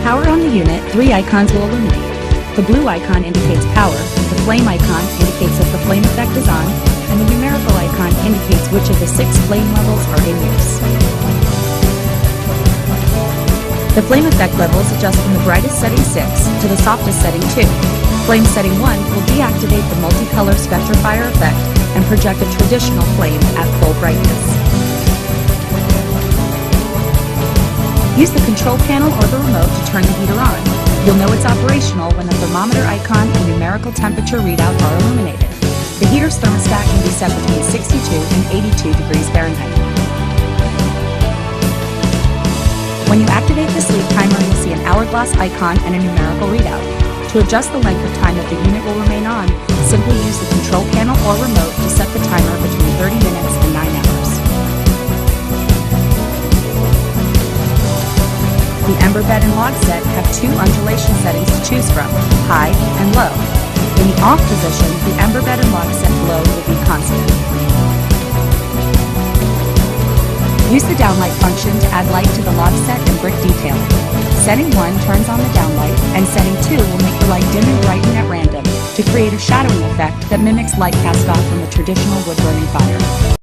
power on the unit, 3 icons will illuminate. The blue icon indicates power, the flame icon indicates that the flame effect is on, and the numerical icon indicates which of the 6 flame levels are in use. The flame effect levels adjust from the brightest setting 6 to the softest setting 2. Flame setting 1 will deactivate the multicolor spectrifier effect and project a traditional flame at full brightness. Use the control panel or the remote to turn the heater on. You'll know it's operational when the thermometer icon and numerical temperature readout are illuminated. The heater's thermostat can be set between 62 and 82 degrees Fahrenheit. When you activate the sleep timer, you'll see an hourglass icon and a numerical readout. To adjust the length of time that the unit will remain on, simply use the control panel or remote to set the timer between 30 minutes and 9 hours. The Ember bed and log set have 2 undulation settings to choose from, high and low. In the off position, the Ember bed and log set low will be constant. Use the downlight function to add light to the log set and brick detailing. Setting 1 turns on the downlight, and setting 2 will make the light dim and brighten at random to create a shadowing effect that mimics light cast off from a traditional wood-burning fire.